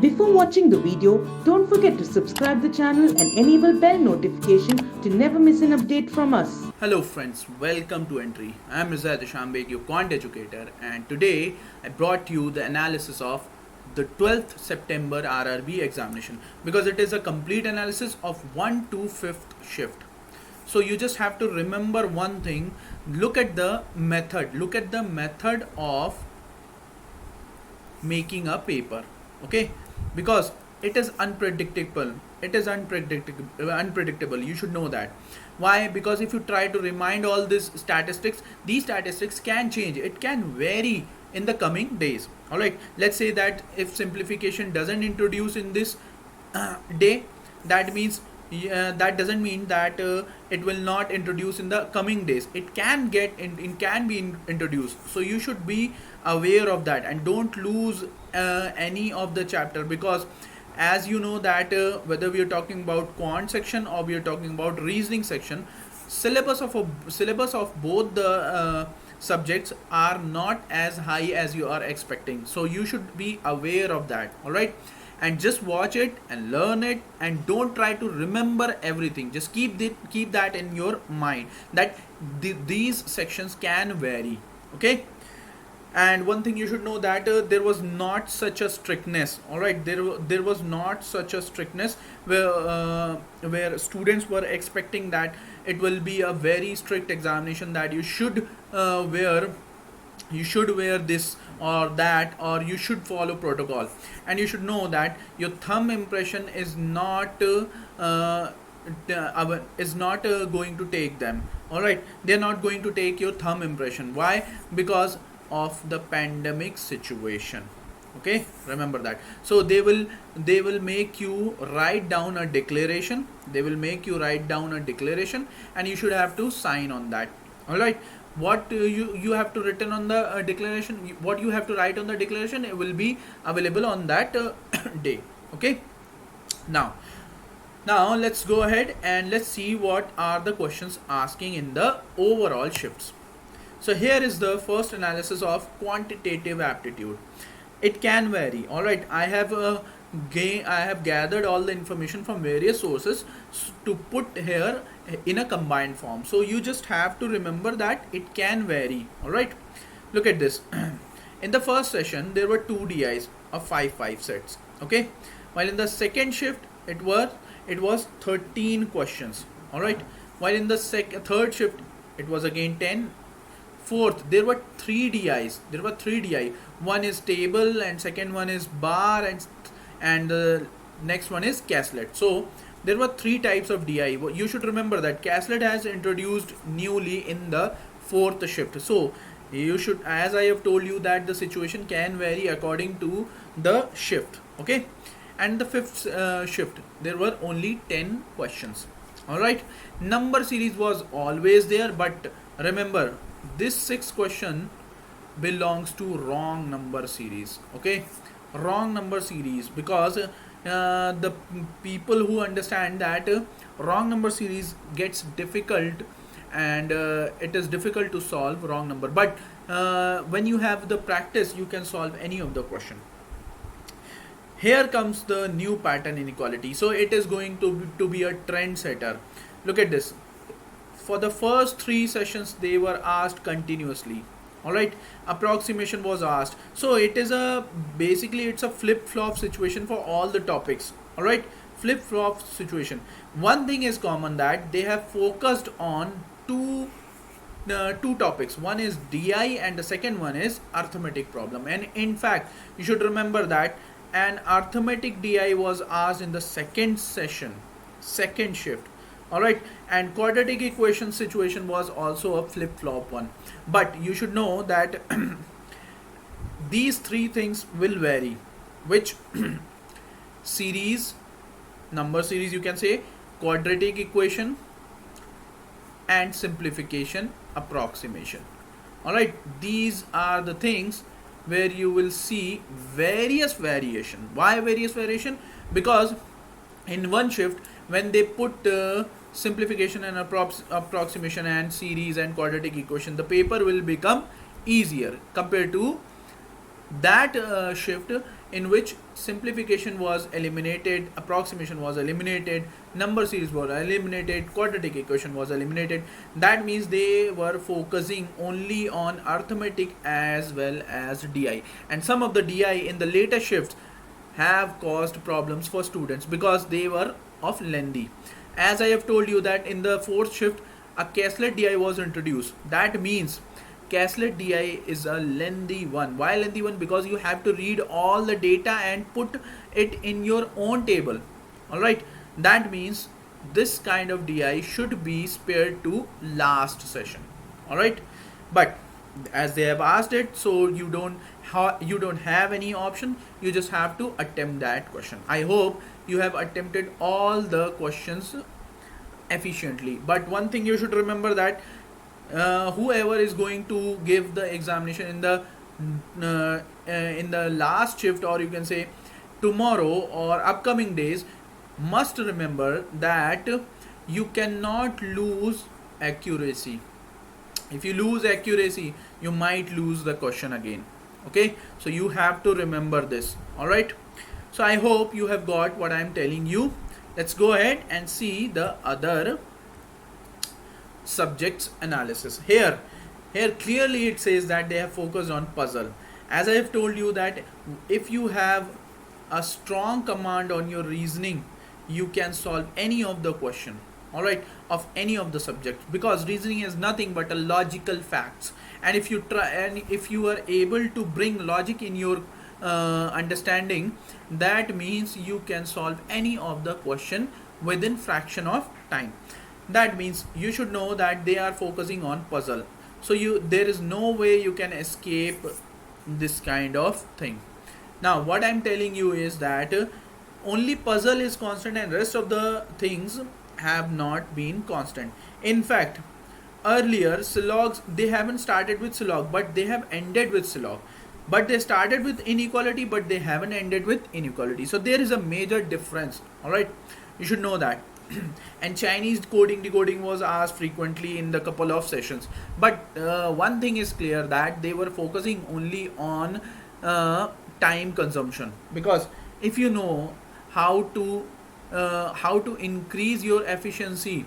Before watching the video, don't forget to subscribe the channel and enable bell notification to never miss an update from us. Hello friends, welcome to Entry. I am Rizad Shambeg, your quant educator, and today I brought you the analysis of the 12th September RRB examination because it is a complete analysis of 1 to 5th shift. So you just have to remember one thing, look at the method of making a paper, okay, because it is unpredictable. You should know that. Why? Because if you try to remind all these statistics can change, it can vary in the coming days. All right, let's say that if simplification doesn't introduce in this day, that means that doesn't mean that it will not introduce in the coming days. It can be introduced, so you should be aware of that and don't lose any of the chapter, because as you know that whether we are talking about quant section or we are talking about reasoning section, syllabus of both the subjects are not as high as you are expecting, so you should be aware of that. All right, and just watch it and learn it, and don't try to remember everything. Just keep that in your mind that these sections can vary, okay. And one thing you should know that there was not such a strictness. All right, there was not such a strictness where students were expecting that it will be a very strict examination, that you should wear this or that, or you should follow protocol. And you should know that your thumb impression is not going to take them. All right, they're not going to take your thumb impression. Why? Because of the pandemic situation, okay, remember that. So they will make you write down a declaration. And you should have to sign on that. All right, what you have to written on the declaration, what you have to write on the declaration, it will be available on that day, okay. Now let's go ahead and let's see what are the questions asking in the overall shifts. So here is the first analysis of quantitative aptitude. It can vary. All right, I have gathered all the information from various sources to put here in a combined form. So you just have to remember that it can vary. All right, look at this. In the first session, there were 2 DIs of 5 sets. Okay, while in the second shift, it was 13 questions. All right, while in the third shift, it was again 10. Fourth, there were 3 DIs. One is table, and second one is bar, and the next one is Quizlet. So there were 3 types of DI. You should remember that Quizlet has introduced newly in the 4th shift. So you should, as I have told you, that the situation can vary according to the shift. Okay, and the 5th shift, there were only 10 questions. All right, number series was always there, but remember, this 6th question belongs to wrong number series. Okay, wrong number series, because the people who understand that wrong number series gets difficult, and it is difficult to solve wrong number, but when you have the practice, you can solve any of the question. Here comes the new pattern inequality. So it is going to be a trend setter. Look at this. For the first 3 sessions, they were asked continuously. All right, approximation was asked. So it is basically it's a flip-flop situation for all the topics. All right, flip-flop situation. One thing is common, that they have focused on two topics. One is DI and the second one is arithmetic problem. And in fact, you should remember that an arithmetic DI was asked in the second shift. All right, and quadratic equation situation was also a flip-flop one. But you should know that these 3 things will vary. Which series? Number series, you can say, quadratic equation, and simplification, approximation. All right, these are the things where you will see various variation. Why various variation? Because in one shift, when they put simplification and approximation and series and quadratic equation, the paper will become easier. Compared to that shift, in which simplification was eliminated, approximation was eliminated, number series was eliminated, quadratic equation was eliminated. That means they were focusing only on arithmetic as well as DI, and some of the DI in the later shifts have caused problems for students because they were of lengthy. As I have told you that in the fourth shift a Casslet DI was introduced. That means Casslet DI is a lengthy one. Why lengthy one? Because you have to read all the data and put it in your own table. Alright, that means this kind of DI should be spared to last session. Alright, but as they have asked it, so you don't have any option, you just have to attempt that question. I hope you have attempted all the questions efficiently. But one thing you should remember that whoever is going to give the examination in the last shift, or you can say tomorrow or upcoming days, must remember that you cannot lose accuracy. If you lose accuracy, you might lose the question again. Okay, so you have to remember this. All right, so I hope you have got what I am telling you. Let's go ahead and see the other subjects analysis. Here clearly it says that they have focused on puzzle. As I have told you that if you have a strong command on your reasoning, you can solve any of the question, all right, of any of the subjects, because reasoning is nothing but a logical facts. And if you try, and if you are able to bring logic in your understanding, that means you can solve any of the question within fraction of time. That means you should know that they are focusing on puzzle, so there is no way you can escape this kind of thing. Now what I'm telling you is that only puzzle is constant and rest of the things have not been constant. In fact, earlier Silogs, they haven't started with Silog, but they have ended with Silog. But they started with inequality, but they haven't ended with inequality. So there is a major difference. All right, you should know that. And Chinese coding decoding was asked frequently in the couple of sessions. But one thing is clear, that they were focusing only on time consumption, because if you know how to increase your efficiency,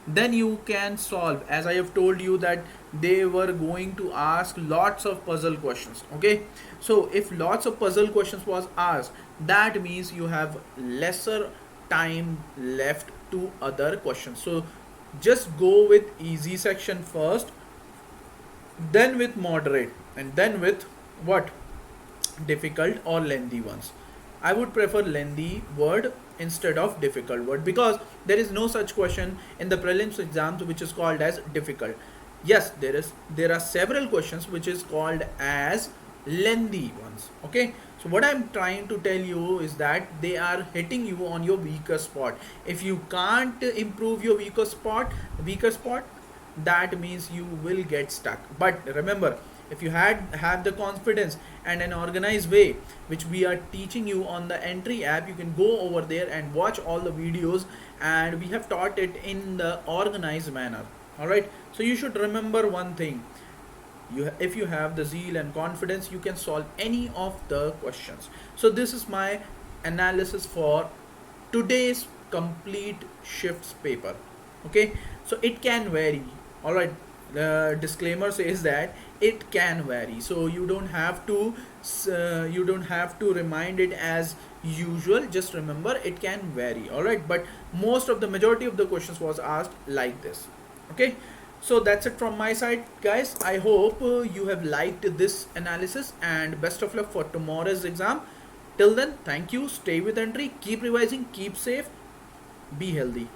then you can solve. As I have told you that they were going to ask lots of puzzle questions. Okay, so if lots of puzzle questions was asked, that means you have lesser time left to other questions. So just go with easy section first, then with moderate, and then with what, difficult or lengthy ones. I would prefer lengthy word instead of difficult word, because there is no such question in the prelims exams which is called as difficult. Yes, there are several questions which is called as lengthy ones. Okay, so what I'm trying to tell you is that they are hitting you on your weaker spot. If you can't improve your weaker spot, that means you will get stuck. But remember, if you have the confidence and an organized way, which we are teaching you on the Entry app, you can go over there and watch all the videos, and we have taught it in the organized manner. All right, so you should remember one thing: if you have the zeal and confidence, you can solve any of the questions. So this is my analysis for today's complete shifts paper. Okay, so it can vary. All right, the disclaimer says that it can vary, so you don't have to remind it as usual. Just remember it can vary. All right, but most of the majority of the questions was asked like this. Okay, so that's it from my side, guys. I hope you have liked this analysis, and best of luck for tomorrow's exam. Till then, thank you. Stay with Entry, keep revising, keep safe, be healthy.